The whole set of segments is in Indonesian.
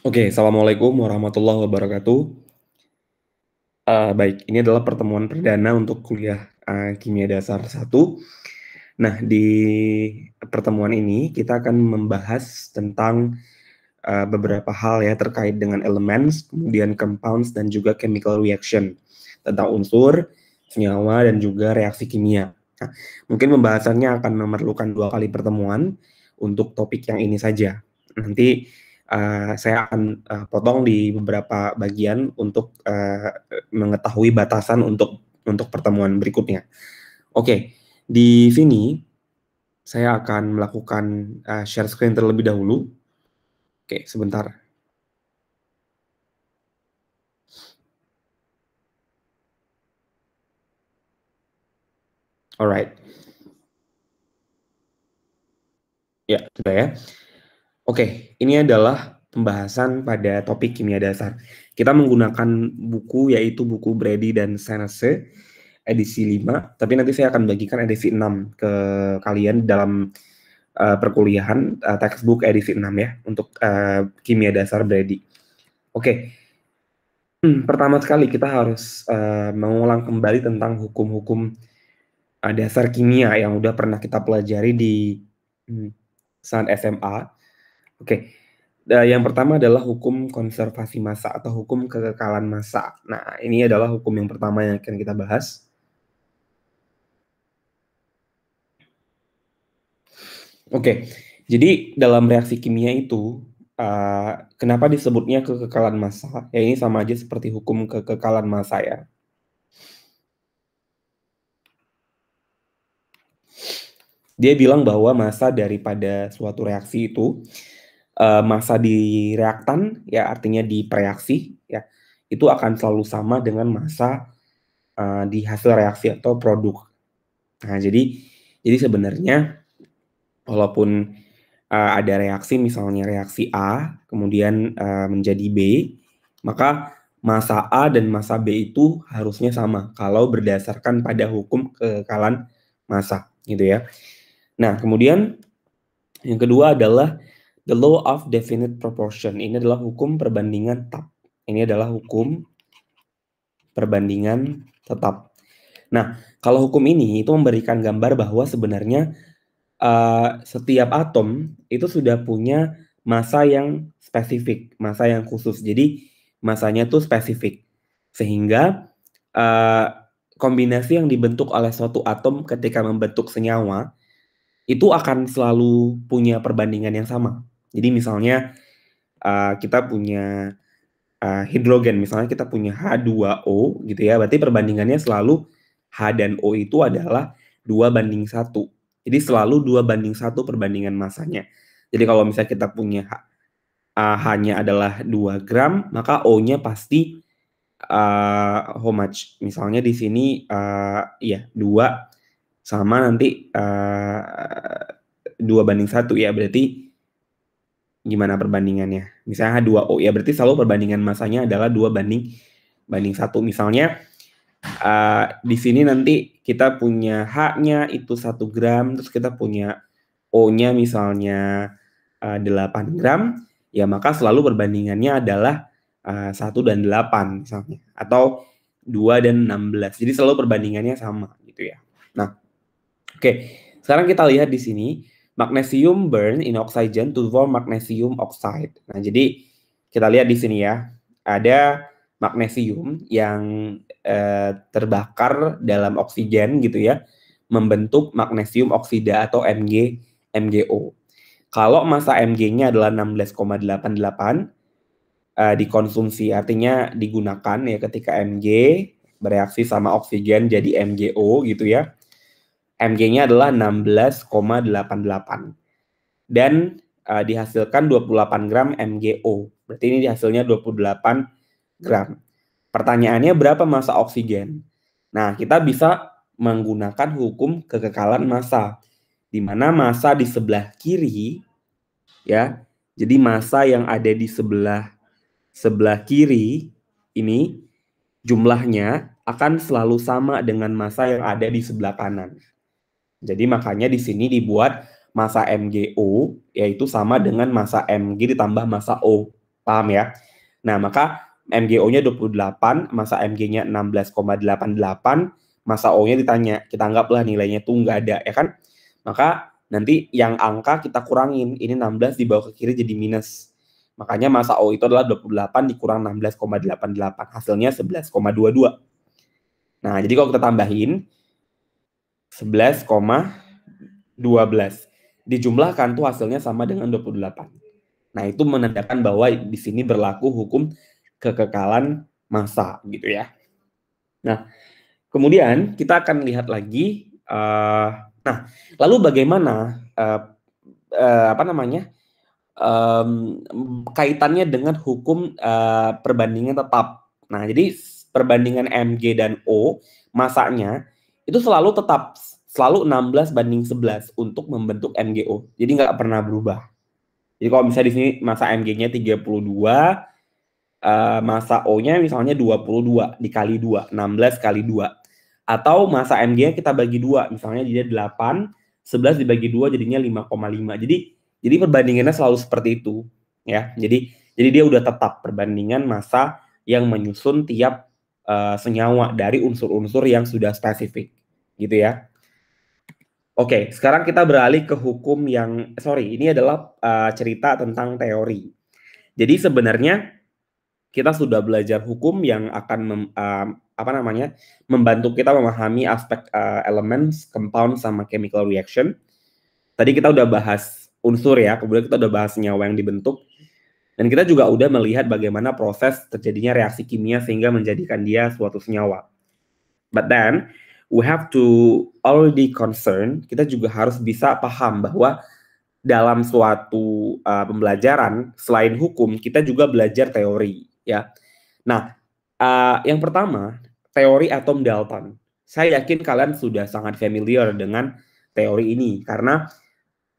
Oke, Assalamualaikum warahmatullahi wabarakatuh. Baik, ini adalah pertemuan perdana untuk kuliah Kimia Dasar 1. Nah, di pertemuan ini kita akan membahas tentang beberapa hal ya terkait dengan elements, kemudian compounds, dan juga chemical reaction, tentang unsur, senyawa, dan juga reaksi kimia. Nah, mungkin pembahasannya akan memerlukan 2 kali pertemuan untuk topik yang ini saja. Nanti saya akan potong di beberapa bagian untuk mengetahui batasan untuk pertemuan berikutnya. Oke, di sini saya akan melakukan share screen terlebih dahulu. Oke, sebentar. Alright. Ya, sudah ya. Oke, ini adalah pembahasan pada topik kimia dasar. Kita menggunakan buku yaitu buku Brady dan Senese edisi 5, tapi nanti saya akan bagikan edisi 6 ke kalian dalam perkuliahan textbook edisi 6 ya untuk kimia dasar Brady. Oke. Pertama sekali kita harus mengulang kembali tentang hukum-hukum dasar kimia yang udah pernah kita pelajari di saat SMA. Oke. Yang pertama adalah hukum konservasi massa atau hukum kekekalan massa. Nah, ini adalah hukum yang pertama yang akan kita bahas. Oke, jadi dalam reaksi kimia itu, kenapa disebutnya kekekalan massa? Ya ini sama aja seperti hukum kekekalan massa ya. Dia bilang bahwa massa daripada suatu reaksi itu, massa di reaktan, ya artinya di prereaksi, ya, itu akan selalu sama dengan massa di hasil reaksi atau produk. Nah, jadi sebenarnya walaupun ada reaksi, misalnya reaksi A, kemudian menjadi B, maka massa A dan massa B itu harusnya sama kalau berdasarkan pada hukum kekekalan massa, gitu ya. Nah, kemudian yang kedua adalah the law of definite proportion. Ini adalah hukum perbandingan tetap. Ini adalah hukum perbandingan tetap. Nah, kalau hukum ini itu memberikan gambar bahwa sebenarnya setiap atom itu sudah punya massa yang spesifik, massa yang khusus. Jadi massanya tuh spesifik. Sehingga kombinasi yang dibentuk oleh suatu atom ketika membentuk senyawa itu akan selalu punya perbandingan yang sama. Jadi misalnya kita punya hidrogen, misalnya kita punya H2O gitu ya, berarti perbandingannya selalu H dan O itu adalah 2:1. Jadi selalu 2:1 perbandingan massanya. Jadi kalau misalnya kita punya H-nya adalah 2 gram, maka O-nya pasti how much? Misalnya di sini ya 2 sama nanti 2:1 ya, berarti gimana perbandingannya? Misalnya H2O ya, berarti selalu perbandingan massanya adalah 2:1. Misalnya di sini nanti kita punya H-nya itu 1 gram, terus kita punya O-nya misalnya 8 gram, ya maka selalu perbandingannya adalah 1 dan 8 misalnya, atau 2 dan 16. Jadi selalu perbandingannya sama gitu ya. Nah, oke. Sekarang kita lihat di sini, magnesium burn in oxygen to form magnesium oxide. Nah, jadi kita lihat di sini ya, ada magnesium yang terbakar dalam oksigen gitu ya, membentuk magnesium oksida atau MgO. Kalau massa Mg-nya adalah 16,88 dikonsumsi, artinya digunakan ya ketika Mg bereaksi sama oksigen jadi MgO gitu ya. Mg-nya adalah 16,88 dan dihasilkan 28 gram MgO. Berarti ini hasilnya 28 gram. Pertanyaannya berapa massa oksigen? Nah, kita bisa menggunakan hukum kekekalan massa, di mana massa di sebelah kiri ya. Jadi massa yang ada di sebelah kiri ini jumlahnya akan selalu sama dengan massa yang ada di sebelah kanan. Jadi makanya di sini dibuat massa MgO yaitu sama dengan massa Mg ditambah massa O. Paham ya? Nah, maka MgO-nya 28, massa Mg-nya 16,88, massa O-nya ditanya, kita anggaplah nilainya tuh nggak ada, ya kan? Maka nanti yang angka kita kurangin, ini 16 dibawa ke kiri jadi minus. Makanya massa O itu adalah 28 dikurang 16,88, hasilnya 11,22. Nah, jadi kalau kita tambahin 11,12 dijumlahkan tuh hasilnya sama dengan 28. Nah, itu menandakan bahwa di sini berlaku hukum kekekalan massa gitu ya. Nah, kemudian kita akan lihat lagi nah, lalu bagaimana kaitannya dengan hukum perbandingan tetap. Nah, jadi perbandingan Mg dan O massanya itu selalu tetap, selalu 16:11 untuk membentuk MgO. Jadi nggak pernah berubah. Jadi kalau misalnya di sini massa Mg-nya 32, massa O-nya misalnya 22 dikali 2, 16 kali 2. Atau massa Mg-nya kita bagi 2, misalnya dia 8, 11 dibagi 2 jadinya 5,5. Jadi perbandingannya selalu seperti itu, ya. Jadi dia udah tetap perbandingan massa yang menyusun tiap senyawa dari unsur-unsur yang sudah spesifik, gitu ya. Oke, sekarang kita beralih ke hukum yang, ini adalah cerita tentang teori. Jadi sebenarnya kita sudah belajar hukum yang akan membantu kita memahami aspek elements, compound, sama chemical reaction. Tadi kita udah bahas unsur ya, kemudian kita udah bahas senyawa yang dibentuk, dan kita juga udah melihat bagaimana proses terjadinya reaksi kimia sehingga menjadikan dia suatu senyawa. But then, we have to already concern, kita juga harus bisa paham bahwa dalam suatu pembelajaran, selain hukum, kita juga belajar teori, ya. Nah, yang pertama, teori atom Dalton. Saya yakin kalian sudah sangat familiar dengan teori ini, karena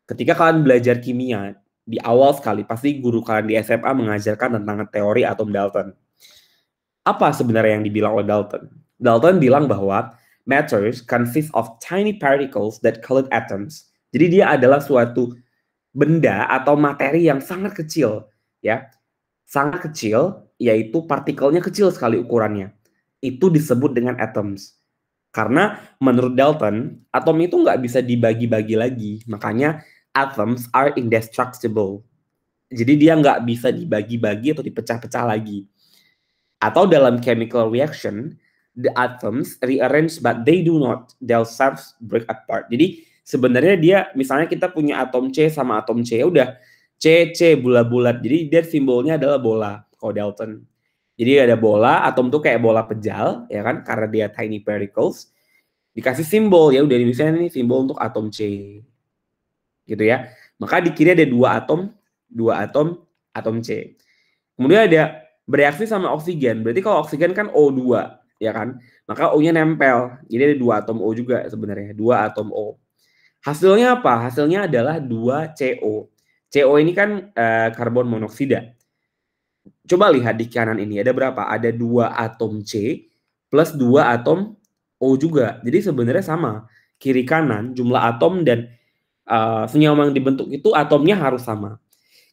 ketika kalian belajar kimia, di awal sekali, pasti guru kalian di SMA mengajarkan tentang teori atom Dalton. Apa sebenarnya yang dibilang oleh Dalton? Dalton bilang bahwa matters consist of tiny particles that called atoms. Jadi dia adalah suatu benda atau materi yang sangat kecil, ya. Sangat kecil, yaitu partikelnya kecil sekali ukurannya. Itu disebut dengan atoms. Karena menurut Dalton, atom itu nggak bisa dibagi-bagi lagi. Makanya atoms are indestructible. Jadi dia nggak bisa dibagi-bagi atau dipecah-pecah lagi. Atau dalam chemical reaction, the atoms rearrange but they do not themselves break apart. Jadi sebenarnya dia, misalnya kita punya atom C sama atom C, udah C bulat-bulat. Jadi dia simbolnya adalah bola, kalau Dalton. Jadi ada bola, atom tuh kayak bola pejal, ya kan? Karena dia tiny particles. Dikasih simbol, ya udah misalnya ini simbol untuk atom C. Gitu ya. Maka di kiri ada dua atom C. Kemudian ada bereaksi sama oksigen. Berarti kalau oksigen kan O2, ya kan? Maka O-nya nempel. Jadi ada dua atom O juga sebenarnya, dua atom O. Hasilnya apa? Hasilnya adalah 2CO. CO ini kan karbon monoksida. Coba lihat di kanan ini, ada berapa? Ada 2 atom C plus 2 atom O juga. Jadi sebenarnya sama. Kiri kanan, jumlah atom dan senyawa yang dibentuk itu atomnya harus sama.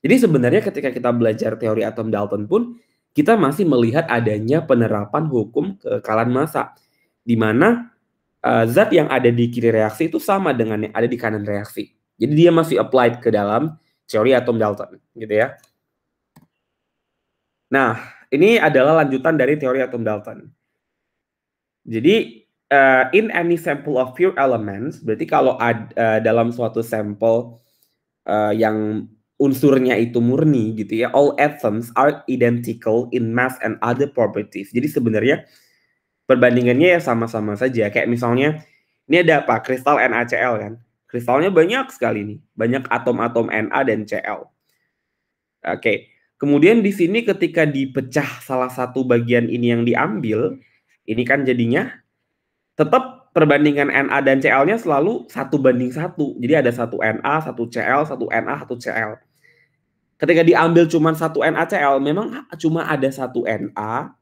Jadi sebenarnya ketika kita belajar teori atom Dalton pun, kita masih melihat adanya penerapan hukum kekekalan massa. Di mana zat yang ada di kiri reaksi itu sama dengan yang ada di kanan reaksi. Jadi dia masih applied ke dalam teori atom Dalton, gitu ya. Nah, ini adalah lanjutan dari teori atom Dalton. Jadi, in any sample of pure elements, berarti kalau dalam suatu sampel yang unsurnya itu murni, gitu ya, all atoms are identical in mass and other properties. Jadi sebenarnya perbandingannya ya sama-sama saja. Kayak misalnya, ini ada apa? Kristal NaCl kan? Kristalnya banyak sekali nih. Banyak atom-atom Na dan Cl. Oke. Kemudian di sini ketika dipecah salah satu bagian ini yang diambil, ini kan jadinya tetap perbandingan Na dan Cl-nya selalu 1:1. Jadi ada 1 Na, 1 Cl, 1 Na, 1 Cl. Ketika diambil cuma 1 NaCl, memang cuma ada 1 Na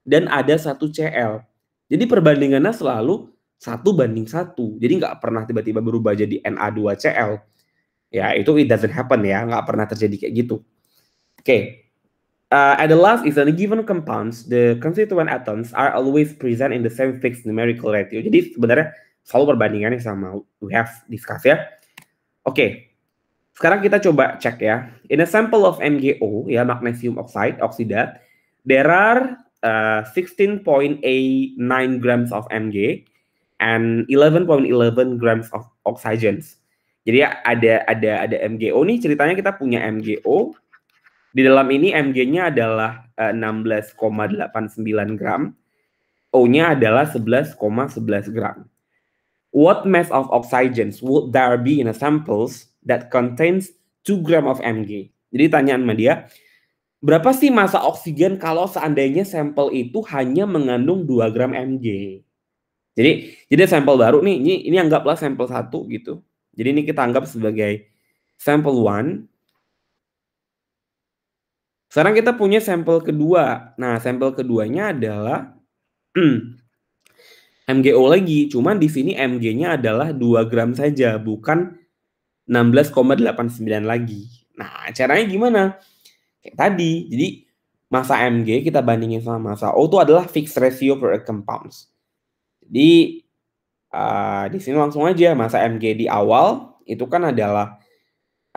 dan ada 1 Cl. Jadi perbandingannya selalu 1:1. Jadi nggak pernah tiba-tiba berubah jadi Na2Cl. Ya, itu it doesn't happen ya, nggak pernah terjadi kayak gitu. Oke. At the last is in a given compounds, the constituent atoms are always present in the same fixed numerical ratio. Jadi sebenarnya selalu perbandingannya sama. We have discussed ya. Oke, sekarang kita coba cek ya. In a sample of MgO, ya magnesium oxide, oksida, there are 16.89 grams of Mg and 11.11 grams of oxygens. Jadi ada MgO nih, ceritanya kita punya MgO. Di dalam ini Mg-nya adalah 16,89 gram, O-nya adalah 11,11 gram. What mass of oxygens would there be in a samples that contains 2 gram of Mg? Jadi tanya sama dia, berapa sih massa oksigen kalau seandainya sampel itu hanya mengandung 2 gram Mg? Jadi sampel baru nih, ini anggaplah sampel 1 gitu. Jadi ini kita anggap sebagai sampel 1. Sekarang kita punya sampel kedua. Nah, sampel keduanya adalah MgO lagi. Cuman di sini Mg-nya adalah 2 gram saja, bukan 16,89 lagi. Nah, caranya gimana? Kayak tadi. Jadi, massa Mg kita bandingin sama massa O itu adalah fixed ratio per compounds. Jadi, di sini langsung aja massa Mg di awal itu kan adalah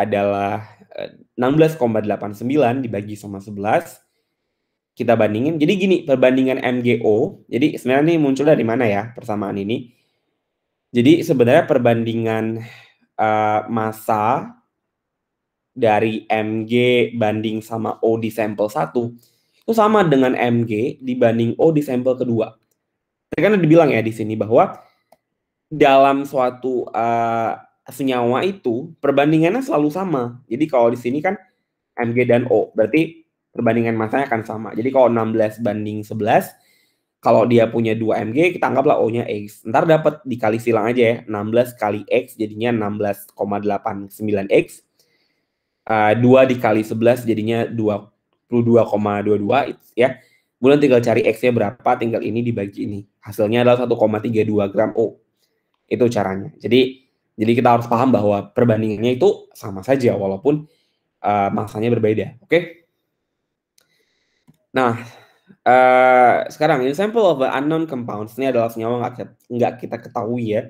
16,89 dibagi sama 11. Kita bandingin. Jadi gini, perbandingan MgO. Jadi sebenarnya ini muncul dari mana ya persamaan ini? Jadi sebenarnya perbandingan massa dari Mg banding sama O di sampel 1 itu sama dengan Mg dibanding O di sampel kedua. Tadi kan dibilang ya di sini bahwa dalam suatu senyawa itu perbandingannya selalu sama. Jadi kalau di sini kan Mg dan O, berarti perbandingan massanya akan sama. Jadi kalau 16 banding 11, kalau dia punya 2 Mg, kita anggaplah O-nya X. Ntar dapat dikali silang aja ya, 16 kali X jadinya 16,89 X. 2 dikali 11 jadinya 22,22 ya. Kemudian tinggal cari X-nya berapa, tinggal ini dibagi ini. Hasilnya adalah 1,32 gram O. Itu caranya. Jadi kita harus paham bahwa perbandingannya itu sama saja walaupun massanya berbeda. Oke? Nah, sekarang in sample of unknown compounds, ini adalah senyawa nggak kita ketahui ya.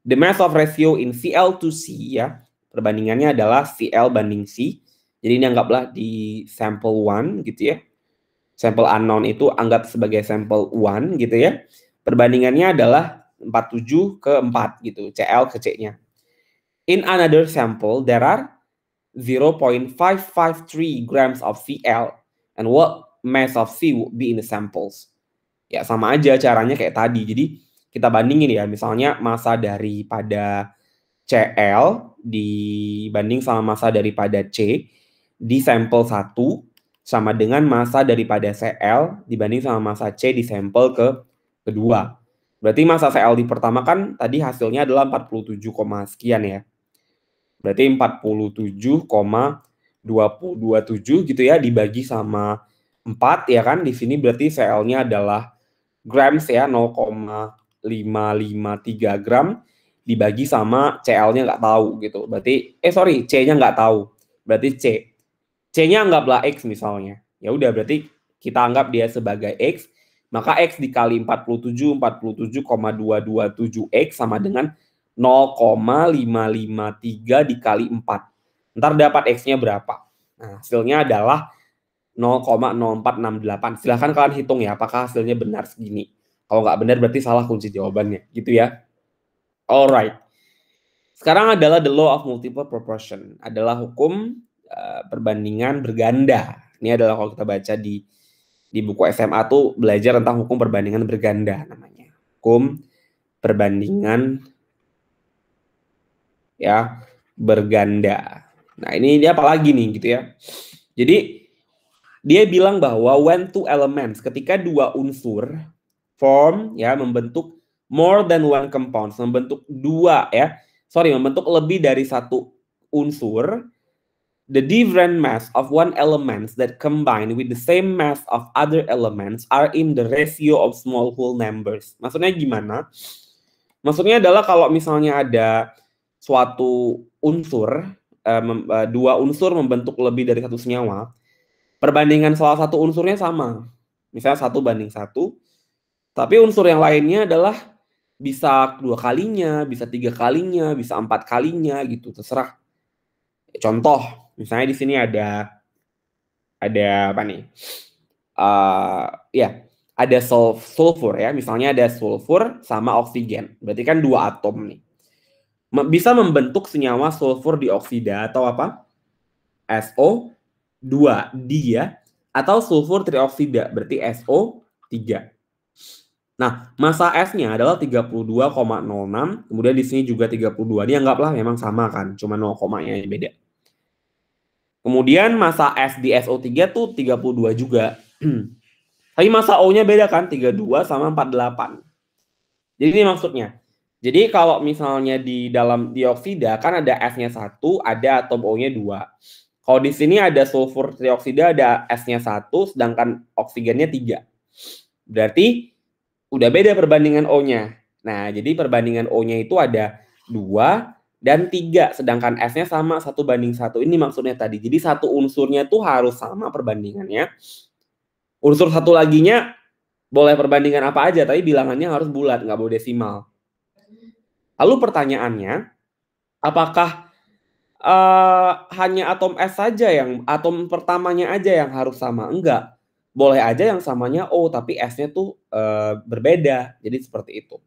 The mass of ratio in Cl to C ya, perbandingannya adalah Cl banding C. Jadi ini anggaplah di sample 1 gitu ya. Sampel unknown itu anggap sebagai sampel 1 gitu ya. Perbandingannya adalah 47 ke 4 gitu, Cl ke C-nya. In another sample, there are 0.553 grams of Cl. And what mass of C would be in the samples? Ya sama aja caranya kayak tadi. Jadi kita bandingin ya, misalnya massa daripada Cl dibanding sama massa daripada C di sampel 1 sama dengan massa daripada Cl dibanding sama massa C di sampel kedua. Berarti massa Cl di pertama kan tadi hasilnya adalah 47, sekian ya. Berarti 47,227 gitu ya dibagi sama 4 ya kan. Di sini berarti Cl-nya adalah grams ya, 0,553 gram dibagi sama Cl-nya nggak tahu gitu. Berarti C-nya nggak tahu. Berarti C-nya anggaplah X misalnya. Ya udah berarti kita anggap dia sebagai X, maka X dikali 47,227 X sama dengan 0,553 dikali 4. Ntar dapat X-nya berapa? Nah, hasilnya adalah 0,0468. Silahkan kalian hitung ya, apakah hasilnya benar segini. Kalau nggak benar berarti salah kunci jawabannya, gitu ya. Alright. Sekarang adalah the law of multiple proportion. Adalah hukum perbandingan berganda. Ini adalah kalau kita baca di buku SMA tuh belajar tentang hukum perbandingan berganda namanya. Hukum perbandingan ya berganda. Nah, ini dia apa lagi nih gitu ya. Jadi dia bilang bahwa when two elements, ketika dua unsur form ya membentuk more than one compound, membentuk membentuk lebih dari satu unsur, the different mass of one element that combine with the same mass of other elements are in the ratio of small whole numbers. Maksudnya gimana? Maksudnya adalah kalau misalnya ada suatu unsur, dua unsur membentuk lebih dari satu senyawa, perbandingan salah satu unsurnya sama. Misalnya 1:1, tapi unsur yang lainnya adalah bisa 2 kalinya, bisa 3 kalinya, bisa 4 kalinya gitu, terserah. Contoh, misalnya di sini ada apa nih? Ya, ada sulfur ya, misalnya ada sulfur sama oksigen. Berarti kan 2 atom nih. Bisa membentuk senyawa sulfur dioksida atau apa? SO2 dia atau sulfur trioksida berarti SO3. Nah, massa S-nya adalah 32,06, kemudian di sini juga 32. Ini anggaplah memang sama kan, cuma 0, nya beda. Kemudian massa S di SO3 tuh 32 juga. Tapi massa O-nya beda kan, 32 sama 48. Jadi ini maksudnya. Jadi kalau misalnya di dalam dioksida kan ada S-nya 1, ada atom O-nya 2. Kalau di sini ada sulfur trioksida ada S-nya 1, sedangkan oksigennya 3. Berarti udah beda perbandingan O-nya. Nah, jadi perbandingan O-nya itu ada 2 dan 3, sedangkan S-nya sama 1:1. Ini maksudnya tadi. Jadi satu unsurnya tuh harus sama perbandingannya. Unsur satu laginya boleh perbandingan apa aja, tapi bilangannya harus bulat, nggak boleh desimal. Lalu pertanyaannya, apakah hanya atom S saja yang atom pertamanya aja yang harus sama? Enggak. Boleh aja yang samanya O tapi S-nya tuh berbeda. Jadi seperti itu.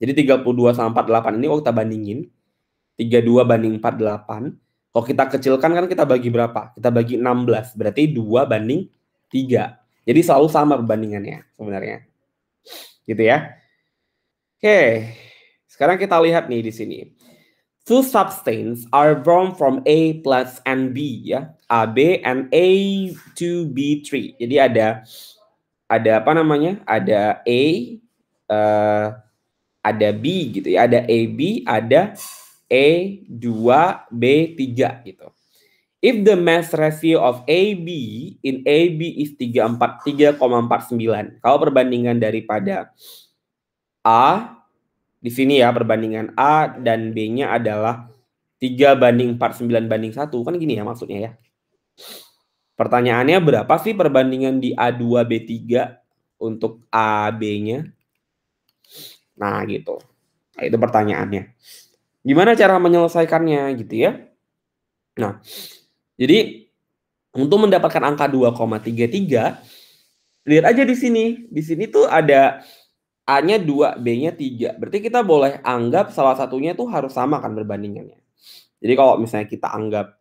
Jadi 32 sama 48 ini kalau kita bandingin 32:48. Kalau kita kecilkan kan kita bagi berapa? Kita bagi 16. Berarti 2:3. Jadi selalu sama perbandingannya sebenarnya. Gitu ya. Oke. Sekarang kita lihat nih di sini. Two substances are formed from A plus and B ya, AB and A2B3. Jadi ada apa namanya? Ada A, ada B gitu ya, ada AB, ada E2B3 gitu. If the mass ratio of AB in AB is 3,49. Kalau perbandingan daripada A di sini ya, perbandingan A dan B-nya adalah 3:49:1. Kan gini ya maksudnya ya. Pertanyaannya berapa sih perbandingan di A2B3 untuk AB-nya? Nah, gitu. Nah, itu pertanyaannya. Gimana cara menyelesaikannya gitu ya? Nah, jadi untuk mendapatkan angka 2,33, lihat aja di sini. Di sini tuh ada A-nya 2, B-nya 3. Berarti kita boleh anggap salah satunya tuh harus sama kan perbandingannya. Jadi kalau misalnya kita anggap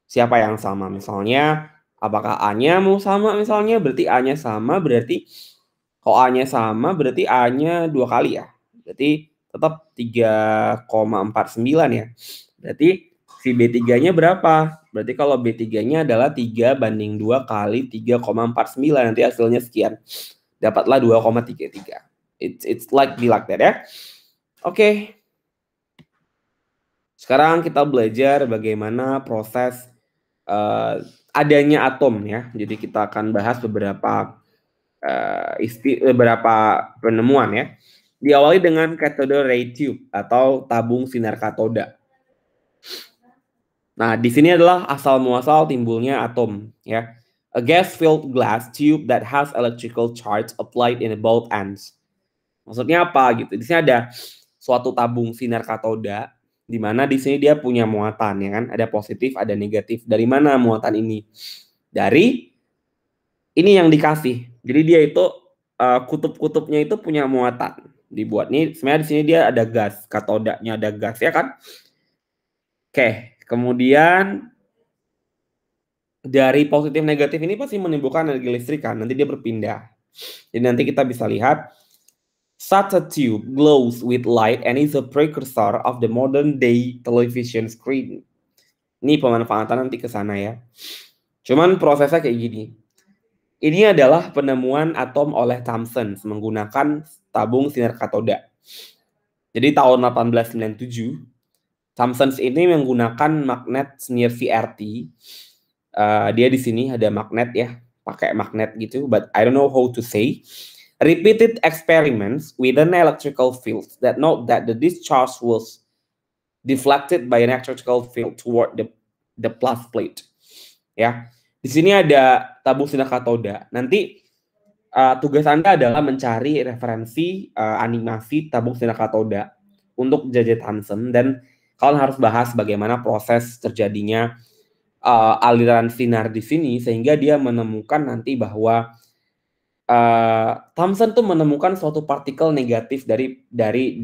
siapa yang sama, misalnya apakah A-nya mau sama misalnya, berarti A-nya sama, berarti kalau A-nya sama berarti A-nya 2 kali ya. Berarti tetap 3,49 ya. Berarti si B3-nya berapa? Berarti kalau B3-nya adalah 3:2 kali 3,49. Nanti hasilnya sekian. Dapatlah 2,33. It's like that ya. Oke. Sekarang kita belajar bagaimana proses adanya atom ya. Jadi kita akan bahas beberapa penemuan ya. Diawali dengan cathode ray tube atau tabung sinar katoda. Nah, di sini adalah asal muasal timbulnya atom ya. A gas-filled glass tube that has electrical charge applied in both ends. Maksudnya apa gitu? Di sini ada suatu tabung sinar katoda di mana di sini dia punya muatan ya kan, ada positif, ada negatif. Dari mana muatan ini? Dari ini yang dikasih. Jadi dia itu kutub-kutubnya itu punya muatan. Dibuat nih sebenarnya di sini dia ada gas, katodanya ada gas ya kan? Oke, kemudian dari positif negatif ini pasti menimbulkan energi listrik kan, nanti dia berpindah. Jadi nanti kita bisa lihat such a tube glows with light and is a precursor of the modern day television screen. Ini pemanfaatan nanti ke sana ya. Cuman prosesnya kayak gini. Ini adalah penemuan atom oleh Thomson menggunakan tabung sinar katoda. Jadi tahun 1897, Thomson ini menggunakan magnet near VRT. Dia di sini ada magnet ya, pakai magnet gitu, but I don't know how to say. Repeated experiments with an electrical field that note that the discharge was deflected by an electrical field toward the plus plate. Ya, Di sini ada tabung sinar katoda. Nanti tugas Anda adalah mencari referensi animasi tabung sinar katoda untuk J.J. Thomson, dan kalian harus bahas bagaimana proses terjadinya aliran sinar di sini sehingga dia menemukan nanti bahwa Thomson tuh menemukan suatu partikel negatif dari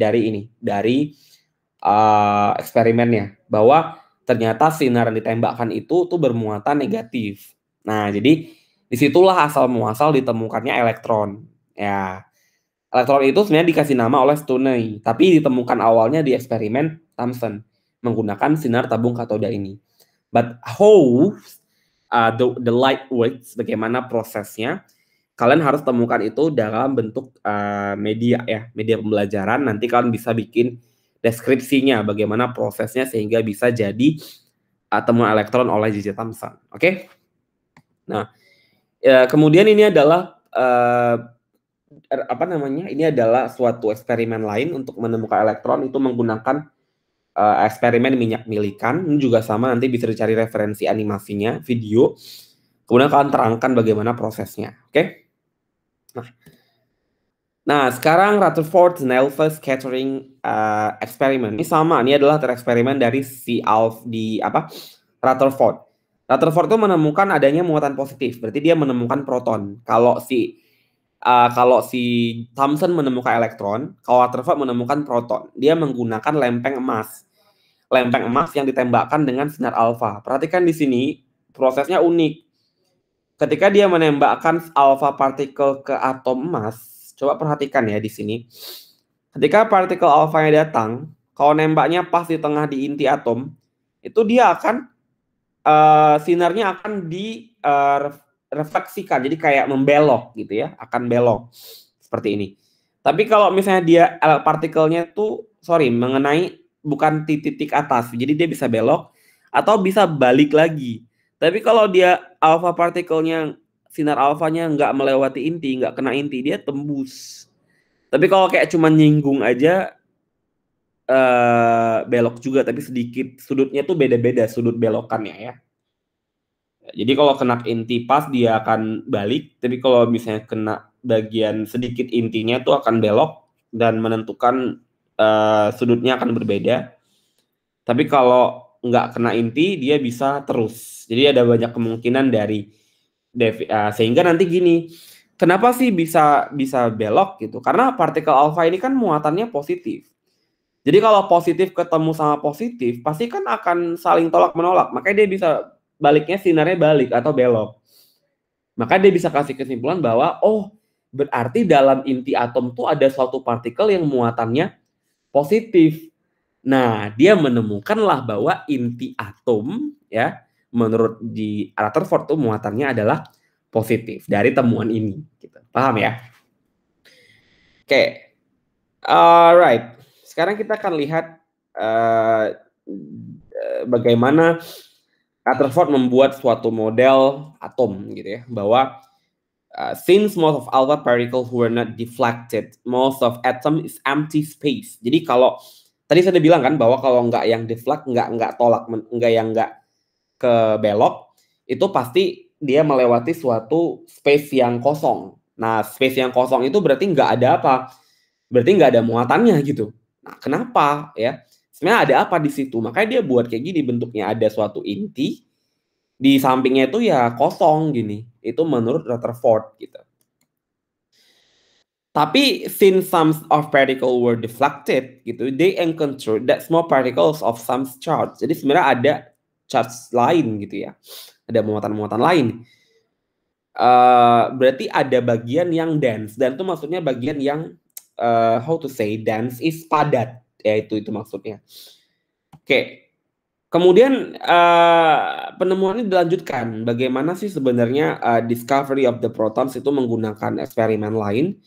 eksperimennya, bahwa ternyata sinar yang ditembakkan itu tuh bermuatan negatif. Nah, jadi disitulah asal muasal ditemukannya elektron. Ya, elektron itu sebenarnya dikasih nama oleh Stoney, tapi ditemukan awalnya di eksperimen Thomson menggunakan sinar tabung katoda ini. But how the light works, bagaimana prosesnya? Kalian harus temukan itu dalam bentuk media ya, media pembelajaran. Nanti kalian bisa bikin deskripsinya bagaimana prosesnya sehingga bisa jadi temuan elektron oleh J.J. Thomson. Oke? Nah, kemudian ini adalah Ini adalah suatu eksperimen lain untuk menemukan elektron, itu menggunakan eksperimen minyak milikan. Ini juga sama, nanti bisa dicari referensi animasinya, video. Kemudian kalian terangkan bagaimana prosesnya. Oke? Nah, sekarang Rutherford-Snellford scattering eksperimen. Ini sama, ini adalah eksperimen dari Rutherford. Rutherford itu menemukan adanya muatan positif, berarti dia menemukan proton. Kalau si Thomson menemukan elektron, kalau Rutherford menemukan proton. Dia menggunakan lempeng emas. Lempeng emas yang ditembakkan dengan sinar alfa. Perhatikan di sini, prosesnya unik. Ketika dia menembakkan alfa partikel ke atom emas, coba perhatikan ya di sini. Ketika partikel alfanya datang, kalau nembaknya pas di tengah di inti atom, itu dia akan sinarnya akan direfleksikan, jadi kayak membelok gitu ya, akan belok seperti ini. Tapi kalau misalnya dia partikelnya tuh mengenai bukan titik atas, jadi dia bisa belok atau bisa balik lagi. Tapi kalau dia alfa partikelnya, sinar alfanya nggak melewati inti, nggak kena inti, dia tembus. Tapi kalau kayak cuma nyinggung aja, belok juga, tapi sedikit, sudutnya tuh beda-beda sudut belokannya ya. Jadi kalau kena inti pas dia akan balik, tapi kalau misalnya kena bagian sedikit intinya tuh akan belok dan menentukan sudutnya akan berbeda. Tapi kalau nggak kena inti, dia bisa terus. Jadi ada banyak kemungkinan sehingga nanti gini, kenapa sih bisa belok gitu? Karena partikel alfa ini kan muatannya positif. Jadi kalau positif ketemu sama positif, pasti kan akan saling tolak menolak. Makanya dia bisa baliknya, sinarnya balik atau belok. Maka dia bisa kasih kesimpulan bahwa berarti dalam inti atom tuh ada suatu partikel yang muatannya positif. Nah, dia menemukanlah bahwa inti atom ya, menurut di Rutherford tuh muatannya adalah positif dari temuan ini. Gitu. Paham ya? Oke. Alright. Sekarang kita akan lihat bagaimana Rutherford membuat suatu model atom gitu ya, bahwa since most of alpha particles were not deflected, most of atom is empty space. Jadi kalau tadi saya udah bilang kan bahwa kalau nggak yang deflect, nggak tolak, nggak ke belok, itu pasti dia melewati suatu space yang kosong. Nah, space yang kosong itu berarti nggak ada apa? Berarti nggak ada muatannya gitu. Nah, kenapa ya? Sebenarnya ada apa di situ? Makanya dia buat kayak gini, bentuknya ada suatu inti, di sampingnya itu ya kosong gini. Itu menurut Rutherford gitu. Tapi since some of particles were deflected gitu, they encountered that small particles of some charge. Jadi sebenarnya ada charge lain gitu ya. Ada muatan-muatan lain. Berarti ada bagian yang dense, dan itu maksudnya bagian yang dense is padat. Ya itu maksudnya. Oke. Kemudian penemuan ini dilanjutkan. Bagaimana sih sebenarnya discovery of the protons itu menggunakan eksperimen lain.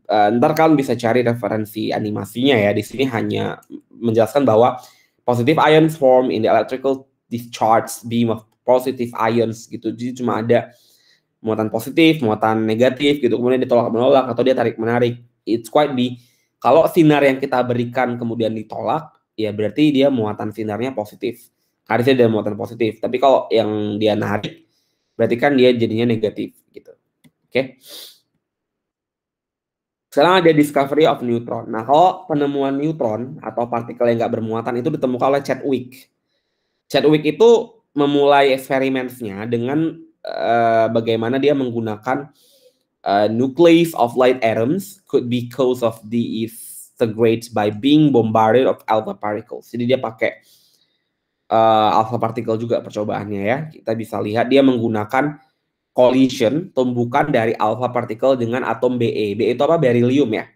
Ntar kalian bisa cari referensi animasinya ya. Di sini hanya menjelaskan bahwa positive ions form in the electrical discharge beam of positive ions gitu. Jadi cuma ada muatan positif, muatan negatif gitu. Kemudian ditolak menolak atau dia tarik menarik. It's quite kalau sinar yang kita berikan kemudian ditolak, ya berarti dia muatan sinarnya positif. Harusnya dia muatan positif. Tapi kalau yang dia narik, berarti kan dia jadinya negatif gitu. Oke. Sekarang ada discovery of neutron. Nah, kalau penemuan neutron atau partikel yang nggak bermuatan itu ditemukan oleh Chadwick. Chadwick itu memulai eksperimennya dengan bagaimana dia menggunakan nucleus of light atoms could be cause of disintegrates by being bombarded of alpha particles. Jadi dia pakai alpha particle juga percobaannya ya. Kita bisa lihat dia menggunakan collision, tumbukan dari alpha particle dengan atom Be. Be itu apa? Beryllium ya.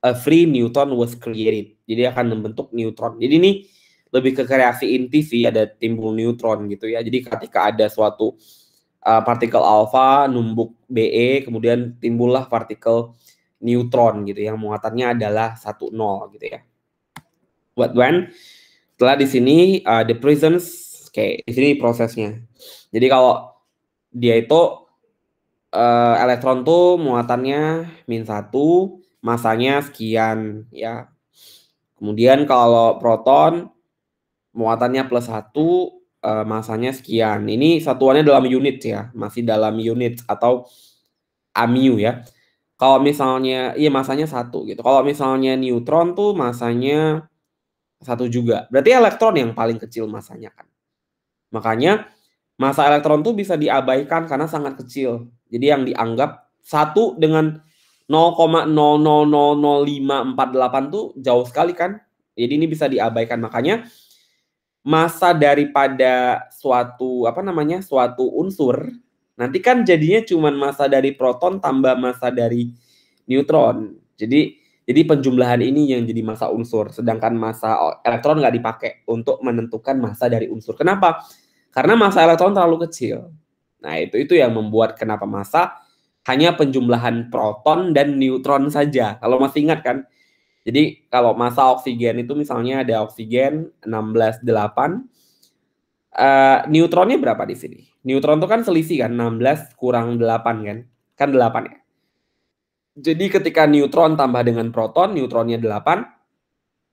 A free neutron was created. Jadi akan membentuk neutron. Jadi ini lebih ke kreasi inti sih, ada timbul neutron gitu ya. Jadi ketika ada suatu partikel alpha numbuk Be, kemudian timbullah partikel neutron gitu yang muatannya adalah 1,0 gitu ya. But when setelah di sini the presence, di sini prosesnya. Jadi kalau dia itu elektron tuh muatannya -1, masanya sekian ya. Kemudian kalau proton muatannya +1, masanya sekian. Ini satuannya dalam unit ya, masih dalam unit atau AMU ya. Kalau misalnya masanya 1 gitu. Kalau misalnya neutron tuh masanya 1 juga. Berarti elektron yang paling kecil masanya kan. Makanya massa elektron tuh bisa diabaikan karena sangat kecil. Jadi yang dianggap 1 dengan 0,00000548 tuh jauh sekali kan. Jadi ini bisa diabaikan. Makanya massa daripada suatu suatu unsur nanti kan jadinya cuma massa dari proton tambah massa dari neutron. Jadi penjumlahan ini yang jadi massa unsur, sedangkan massa elektron nggak dipakai untuk menentukan massa dari unsur. Kenapa? Karena massa elektron terlalu kecil. Nah, itu yang membuat kenapa massa hanya penjumlahan proton dan neutron saja. Kalau masih ingat kan? Jadi kalau massa oksigen itu misalnya ada oksigen 16,8. Neutronnya berapa di sini? Neutron itu kan selisih kan, 16 kurang 8 kan? Kan 8 ya. Jadi ketika neutron tambah dengan proton, neutronnya 8.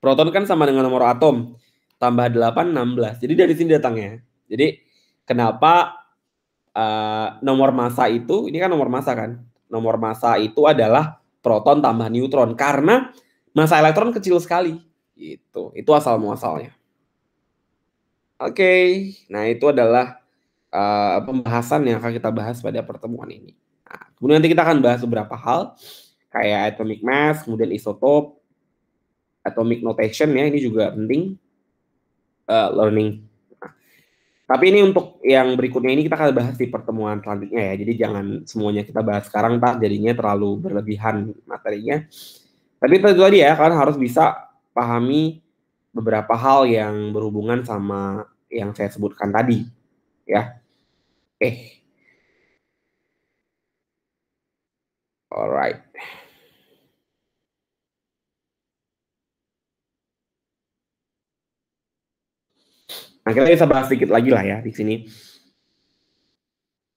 Proton kan sama dengan nomor atom. Tambah 8, 16. Jadi dari sini datangnya. Jadi kenapa nomor massa itu, ini kan nomor massa kan? Nomor massa itu adalah proton tambah neutron. Karena massa elektron kecil sekali. Gitu. Itu asal muasalnya. Oke. Nah itu adalah pembahasan yang akan kita bahas pada pertemuan ini. Nah, kemudian nanti kita akan bahas beberapa hal. Kayak atomic mass, kemudian isotop, atomic notation ya. Ini juga penting. Learning. Tapi ini untuk yang berikutnya ini kita akan bahas di pertemuan selanjutnya ya. Jadi jangan semuanya kita bahas sekarang, Pak. Jadinya terlalu berlebihan materinya. Tapi tentu tadi ya, kalian harus bisa pahami beberapa hal yang berhubungan sama yang saya sebutkan tadi. Ya. Alright. Nah, kita bisa bahas sedikit lagi lah ya di sini.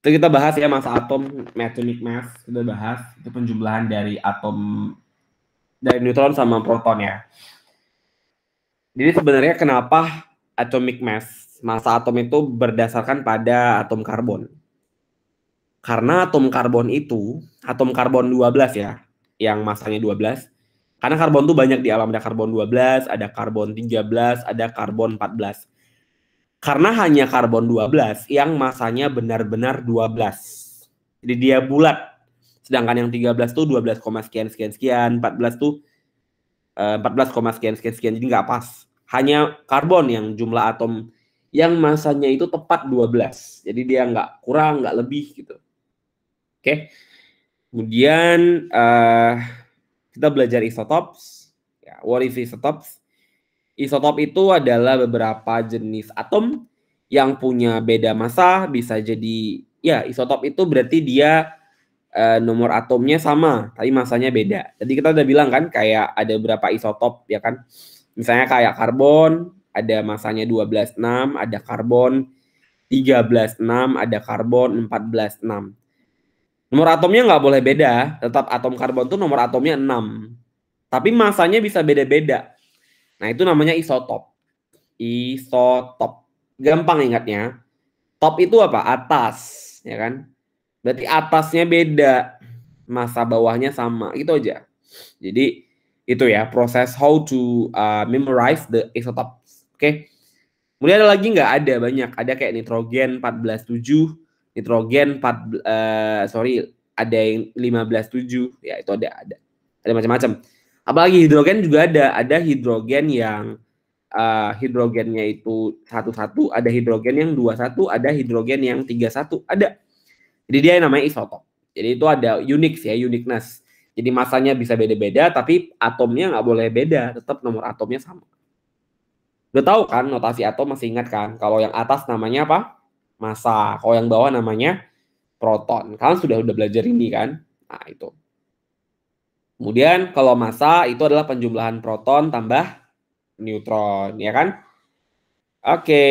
Itu kita bahas ya massa atom, atomic mass, kita bahas itu penjumlahan dari atom, dari neutron sama proton ya. Jadi sebenarnya kenapa atomic mass, massa atom itu berdasarkan pada atom karbon. Karena atom karbon itu, atom karbon 12 ya, yang massanya 12. Karena karbon itu banyak di alam, ada karbon 12, ada karbon 13, ada karbon 14. Karena hanya karbon 12 yang masanya benar-benar 12. Jadi dia bulat. Sedangkan yang 13 tuh 12, sekian, 14 tuh 14, sekian. Jadi nggak pas. Hanya karbon yang jumlah atom yang masanya itu tepat 12. Jadi dia nggak kurang, nggak lebih gitu. Oke. Kemudian kita belajar isotopes. Ya, what is isotopes? Isotop itu adalah beberapa jenis atom yang punya beda massa, bisa jadi ya isotop itu berarti dia nomor atomnya sama, tapi massanya beda. Jadi kita udah bilang kan kayak ada beberapa isotop ya kan. Misalnya kayak karbon, ada massanya 12,6, ada karbon 13,6, ada karbon 14,6. Nomor atomnya nggak boleh beda, tetap atom karbon tuh nomor atomnya 6. Tapi massanya bisa beda-beda. Nah, itu namanya isotop. Isotop. Gampang ingatnya. Top itu apa? Atas. ya kan? Berarti atasnya beda, massa bawahnya sama, itu aja. Jadi itu ya proses how to memorize the isotopes. Oke. Kemudian ada lagi nggak? Ada banyak. Ada kayak nitrogen 14,7, nitrogen ada yang 15,7, ya itu ada. Ada macam-macam. Apalagi hidrogen juga ada. Ada hidrogen yang hidrogennya itu 1,1, ada hidrogen yang 2,1, ada hidrogen yang 3,1, ada. Jadi dia namanya isotop. Jadi itu ada uniqueness. Jadi masanya bisa beda-beda, tapi atomnya nggak boleh beda, tetap nomor atomnya sama. Udah tahu kan notasi atom, masih ingat kan? Kalau yang atas namanya apa? Massa. Kalau yang bawah namanya proton. Kalian sudah belajar ini kan? Nah, itu. Kemudian kalau massa itu adalah penjumlahan proton tambah neutron, ya kan? Oke,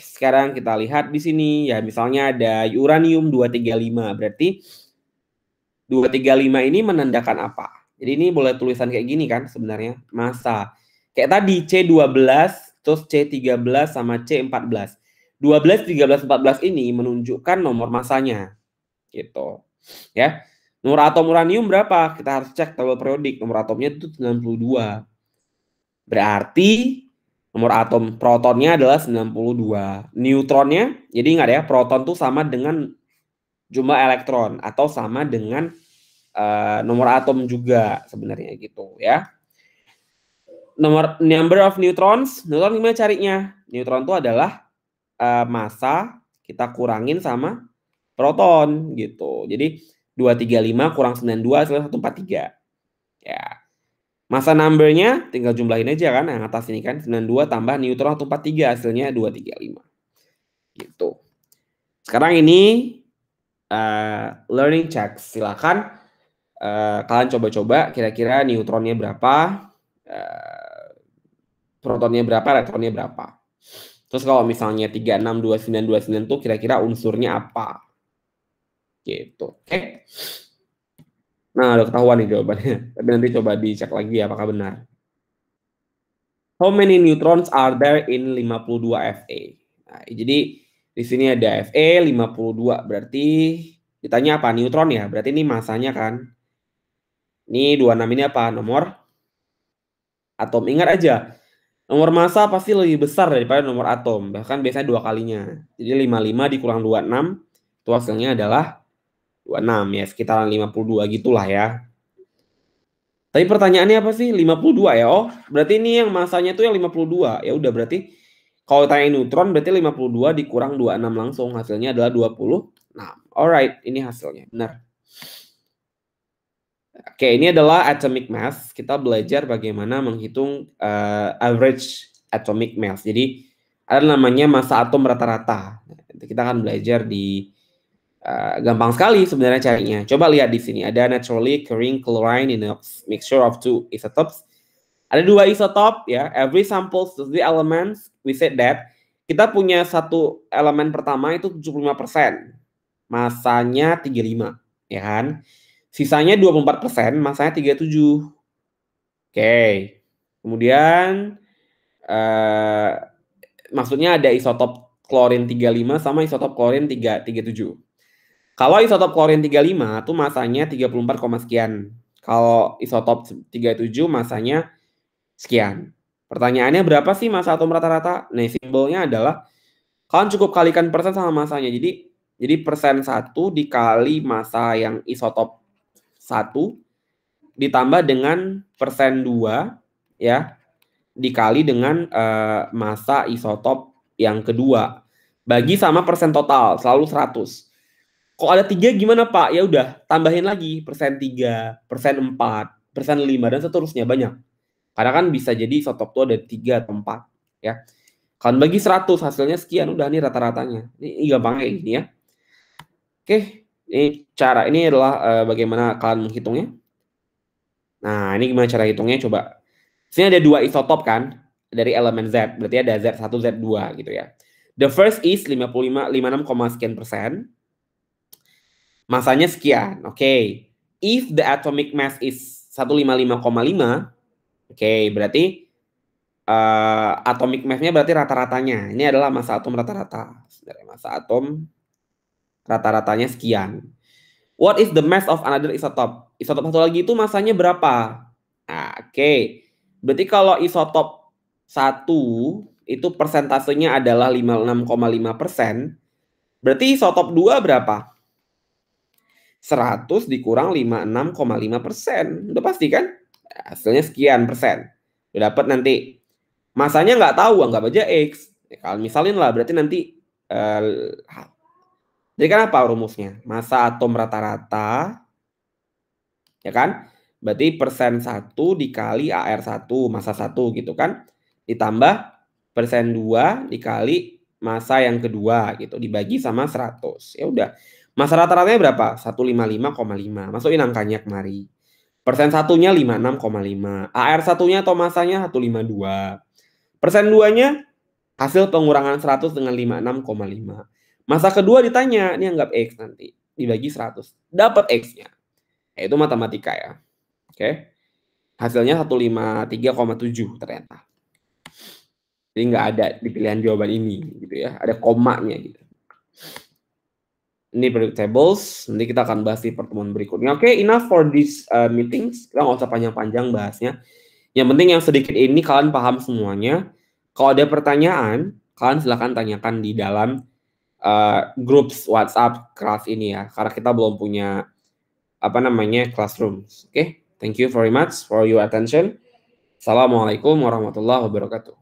sekarang kita lihat di sini ya, misalnya ada uranium 235. Berarti 235 ini menandakan apa? Jadi ini boleh tulisan kayak gini kan sebenarnya, massa. Kayak tadi C12, terus C13 sama C14. 12, 13, 14 ini menunjukkan nomor massanya. Gitu. Ya. Nomor atom uranium berapa? Kita harus cek tabel periodik. Nomor atomnya itu 92. Berarti nomor atom protonnya adalah 92. Neutronnya, jadi ingat ya, proton tuh sama dengan jumlah elektron atau sama dengan nomor atom juga sebenarnya gitu ya. Number of neutrons, neutron gimana carinya? Neutron itu adalah massa kita kurangin sama proton gitu. Jadi 235 kurang 92 hasilnya 143. Ya. Massa numbernya tinggal jumlahin aja kan, yang atas ini kan 92 tambah neutron 143 hasilnya 235. Gitu. Sekarang ini learning check. Silakan kalian coba-coba kira-kira neutronnya berapa, protonnya berapa, elektronnya berapa. Terus kalau misalnya 362929 tuh kira-kira unsurnya apa? Gitu. Oke. Nah, udah ketahuan nih jawabannya. Tapi nanti coba dicek lagi apakah benar. How many neutrons are there in 52 Fe? Nah, jadi di sini ada Fe 52, berarti ditanya apa? Neutron ya? Berarti ini masanya kan. Ini 26 ini apa? Nomor atom. Ingat aja, nomor massa pasti lebih besar daripada nomor atom. Bahkan biasanya 2 kalinya. Jadi 55 dikurang 26, itu hasilnya adalah 26 ya, sekitaran 52 gitulah ya. Tapi pertanyaannya apa sih? 52 ya? Oh, berarti ini yang masanya tuh yang 52. Ya udah, berarti kalau tanya neutron berarti 52 dikurang 26 langsung. Hasilnya adalah 26. Alright, ini hasilnya. Benar. Oke, ini adalah atomic mass. Kita belajar bagaimana menghitung average atomic mass. Jadi ada namanya massa atom rata-rata. Kita akan belajar di gampang sekali sebenarnya carinya. Coba lihat di sini. Ada naturally occurring chlorine in a mixture of two isotopes. Ada 2 isotop ya. Every sample of the elements, we said that kita punya satu elemen pertama itu 75%. Masanya 35, ya kan? Sisanya 24%, masanya 37. Oke. Kemudian maksudnya ada isotop klorin 35 sama isotop klorin 37. Kalau isotop klorin 35 tuh masanya 34, sekian. Kalau isotop 37 masanya sekian. Pertanyaannya berapa sih massa atom rata-rata? Nah, simbolnya adalah kalian cukup kalikan persen sama massanya. Jadi persen 1 dikali massa yang isotop 1 ditambah dengan persen 2 ya, dikali dengan massa isotop yang kedua. Bagi sama persen total, selalu 100. Kok ada 3 gimana Pak? Ya udah, tambahin lagi persen 3, persen 4, persen 5, dan seterusnya banyak. Karena kan bisa jadi isotop tuh ada 3 atau 4. Ya. Kalian bagi 100, hasilnya sekian. Udah, nih rata-ratanya. Ini gampangnya kayak gini ya. Oke, ini adalah bagaimana kalian menghitungnya. Nah, ini gimana cara hitungnya? Coba. Sini ada 2 isotop kan, dari elemen Z. Berarti ada Z1, Z2 gitu ya. The first is 56, sekian persen. Masanya sekian. Oke. If the atomic mass is 155,5, oke, berarti atomic mass-nya berarti rata-ratanya. Ini adalah massa atom rata-rata. Massa atom rata-ratanya sekian. What is the mass of another isotop? Isotop satu lagi itu masanya berapa? Nah, oke. Berarti kalau isotop 1 itu persentasenya adalah 56,5%. Berarti isotop 2 berapa? 100 dikurang 56,5%. Udah pasti kan? Hasilnya sekian persen. Udah dapat nanti. Masanya nggak tahu, anggap aja X. Kalau misalin lah, berarti nanti jadi kan apa rumusnya? Massa atom rata-rata, ya kan? Berarti persen 1 dikali AR1, massa 1 gitu kan? Ditambah persen 2 dikali massa yang kedua gitu, dibagi sama 100. Ya udah. Massa rata-ratanya berapa? 155,5. Masukin angkanya kemari. Persen satunya 56,5. AR1-nya atau massanya 152. Persen 2-nya hasil pengurangan 100 dengan 56,5. Masa kedua ditanya, ini anggap X nanti. Dibagi 100. Dapat X-nya. Itu matematika ya. Oke. Hasilnya 153,7 ternyata. Jadi nggak ada di pilihan jawaban ini gitu ya. Ada komanya gitu. Ini periodic tables. Nanti kita akan bahas di pertemuan berikutnya. Oke, enough for this meetings. Kita nggak usah panjang-panjang bahasnya. Yang penting yang sedikit ini kalian paham semuanya. Kalau ada pertanyaan, kalian silahkan tanyakan di dalam grup WhatsApp kelas ini ya. Karena kita belum punya classroom. Oke, thank you very much for your attention. Assalamualaikum warahmatullahi wabarakatuh.